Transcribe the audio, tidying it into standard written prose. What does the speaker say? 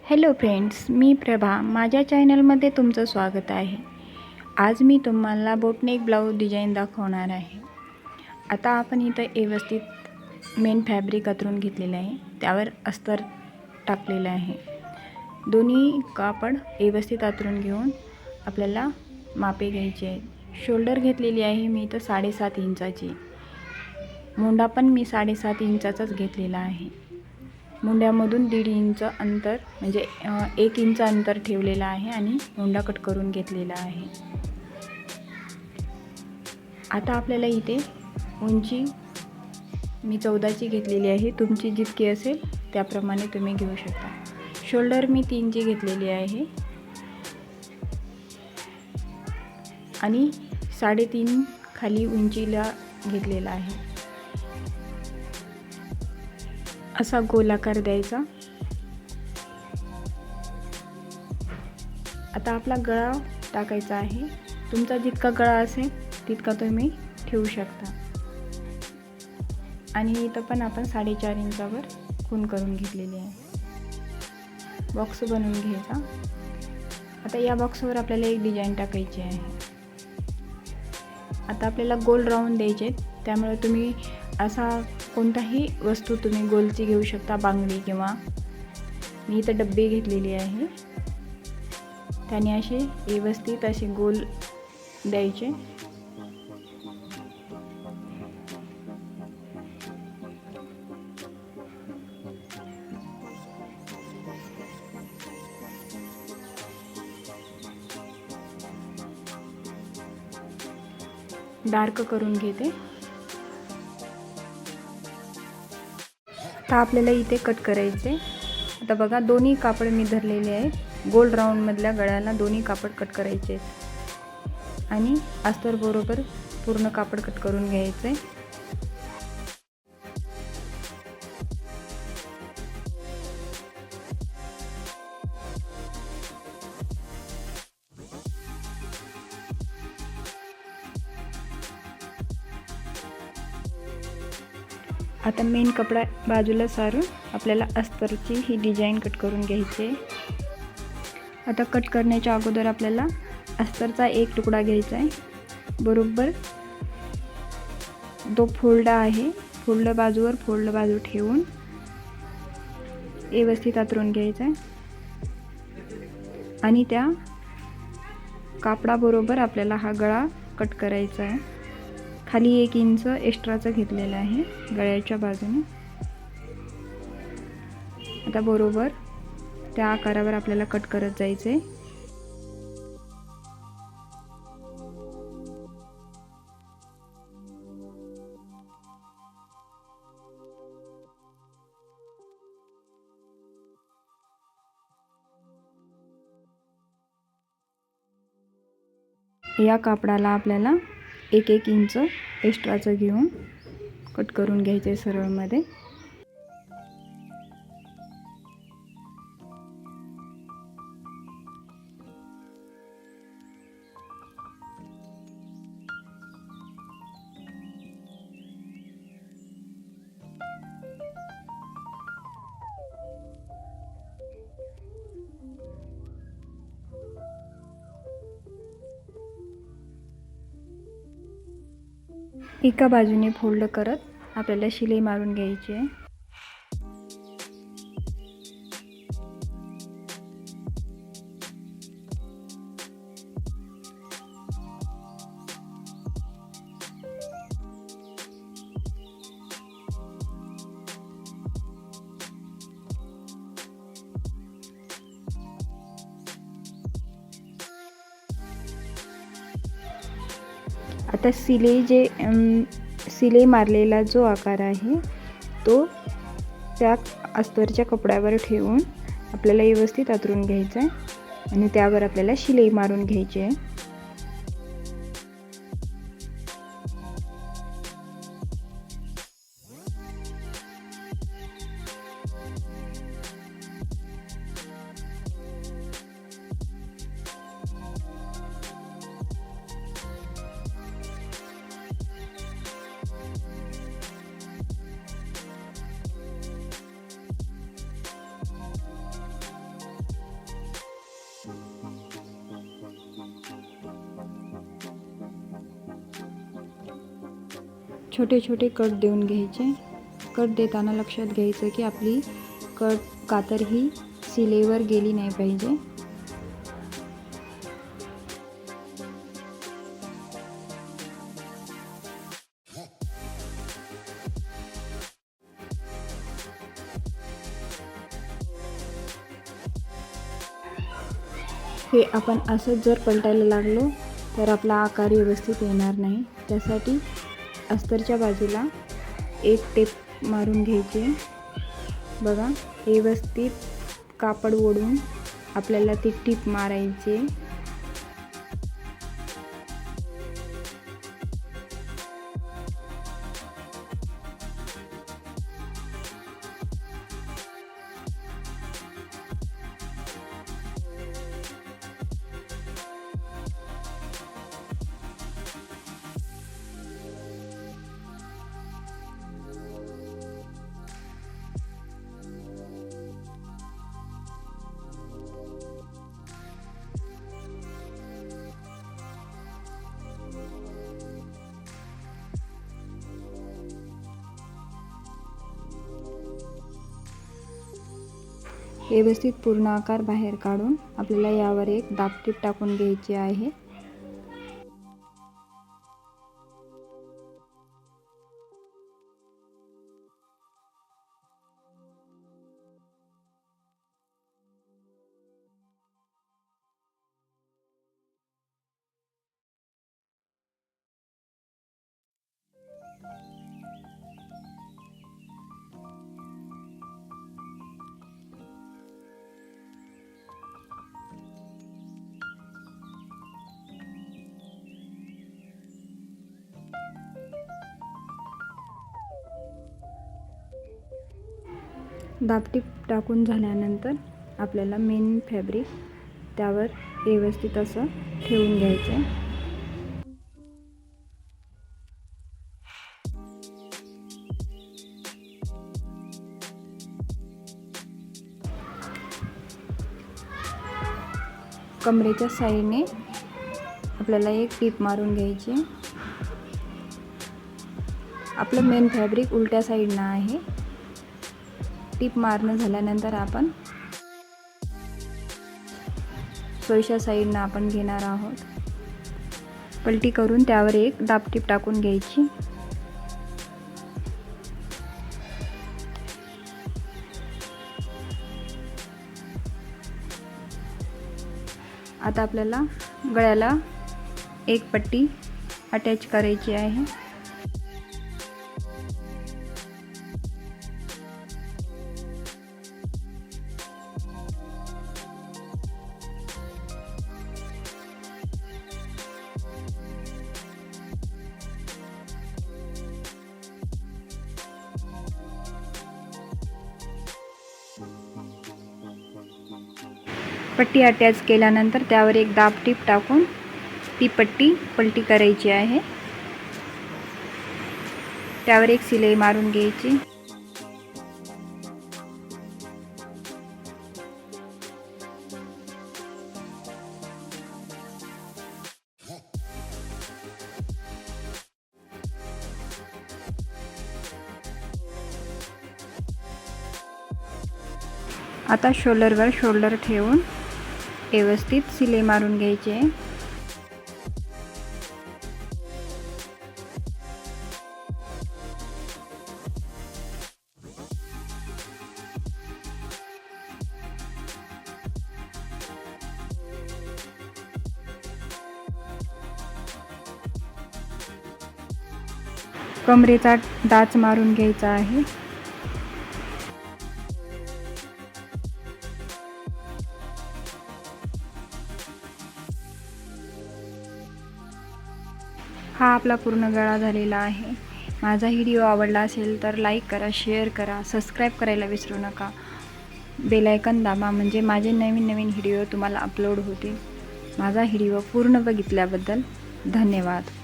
Hello friends, मी प्रभा. माझ्या चॅनलमध्ये तुमचं स्वागत आहे. आज मी तुम्हाला बोटनेक ब्लाऊज डिझाईन दाखवणार आहे. आता आपण इथं व्यवस्थित मेन फॅब्रिक अंथरून घेतलेलं आहे, त्यावर अस्तर टाकलेलं आहे. दोन्ही कापड व्यवस्थित अंथरून घेऊन आपल्याला मापे घ्यायचे आहेत. शोल्डर घेतलेली आहे मी इथं 7.5 इंचाची. मुंडा पण मी 7.5 इंचाचाच घेतलेला आहे. मुंड्यामधून 1.5 इंच अंतर म्हणजे 1 इंच अंतर ठेवलेलं आहे आणि मुंडा कट करून घेतलेला आहे. आता आपल्याला इथे उंची मी 14ची घेतलेली आहे. तुमची जितकी असेल त्याप्रमाणे तुम्ही घेऊ शकता. शोल्डर मी 3ची घेतलेली आहे आणि 3.5 खाली उंचीला घेतलेला आहे. असा गोलाकार द्यायचा. आता आपला गळा टाकायचा आहे. तुमचा जितका गळा असेल तितका तुम्ही ठेवू शकता. आणि इथं पण आपण 4.5 इंचावर खूण करून घेतलेली आहे. बॉक्स बनवून घ्यायचा. आता या बॉक्सवर आपल्याला एक डिझाईन टाकायची आहे. आता आपल्याला गोल राऊंड द्यायचे, त्यामुळे तुम्ही असा कोणताही वस्तू तुम्ही गोलची घेऊ शकता, बांगडी किंवा मी इथं डब्बी घेतलेली आहे. त्याने असे व्यवस्थित असे गोल द्यायचे. डार्क करून घेते. आता आपल्याला इथे कट करायचे. आता बघा, दोन्ही कापड मी धरलेले आहेत. गोल राऊंड मधल्या गळ्याला दोन्ही कापड कट करायचे आहेत आणि अस्तर बरोबर पूर्ण कापड कट करून घ्यायचे. आता मेन कपडा बाजूला सारून आपल्याला अस्तरची ही डिझाईन कट करून घ्यायची. आता कट करण्याच्या अगोदर आपल्याला अस्तरचा एक तुकडा घ्यायचा आहे. बरोबर तो फोल्ड आहे, फोल्ड बाजूवर फोल्ड बाजू ठेवून व्यवस्थित अंथरून घ्यायचा आहे. आणि त्या कापडाबरोबर आपल्याला हा गळा कट करायचा आहे. खाली 1 इंच एक्स्ट्राचं घेतलेलं आहे गळ्याच्या बाजूने. आता बरोबर त्या आकारावर आपल्याला कट करत जायचं आहे. या कापडाला आपल्याला 1 इंच एक्स्ट्राचं घेऊन कट करून घ्यायचे सरळमध्ये. एका बाजूने फोल्ड करत आपल्याला शिलाई मारून घ्यायची आहे. आता सिलाई मारलेला जो आकार आहे तो त्या अस्तरच्या कपड्यावर ठेवून आपल्याला व्यवस्थित अंथरून घ्यायचा आहे आणि त्यावर आपल्याला शिलाई मारून घ्यायची आहे. छोटे छोटे कट देऊन घ्यायचे. कट देताना लक्षात घ्यायचं की आपली कातर ही शिलेवर गेली नाही पाहिजे. हे आपण असंच जर पलटायला लागलो तर आपला आकार व्यवस्थित येणार नाही. त्यासाठी अस्तरच्या बाजूला एक टेप मारून घ्यायचे. बघा, व्यवस्थित कापड ओढून आपल्याला ती टीप मारायची. व्यवस्थित पूर्ण आकार बाहेर काढून आपल्याला यावर एक दाबटीप टाकून घ्यायची आहे. दाबटीप टाकून झाल्यानंतर आपल्याला मेन फॅब्रिक त्यावर व्यवस्थित असं ठेवून घ्यायचं. कमरेच्या साईडने आपल्याला एक टीप मारून घ्यायची. आपलं मेन फॅब्रिक उलट्या साईडनं आहे. टीप मारणं झाल्यानंतर आपण सोयीच्या साईडनं आपण घेणार आहोत. पलटी करून त्यावर एक दाबटीप टाकून घ्यायची. आता आपल्याला गळ्याला एक पट्टी अटॅच करायची आहे. पट्टी अटॅच केल्यानंतर त्यावर एक दाबटीप टाकून ती पट्टी पलटी करायची आहे. त्यावर एक शिलाई मारून घ्यायची. आता शोल्डरवर शोल्डर ठेवून व्यवस्थित शिलाई मारून घ्यायची आहे. कमरेचा डाच मारून घ्यायचा आहे. हा आपला पूर्ण गळा झालेला आहे. माझा व्हिडिओ आवडला असेल तर लाईक करा, शेअर करा, सबस्क्राईब करायला विसरू नका. बेल आयकॉन दाबा म्हणजे माझे नवीन व्हिडिओ तुम्हाला अपलोड होतील. माझा व्हिडिओ पूर्ण बघितल्याबद्दल धन्यवाद.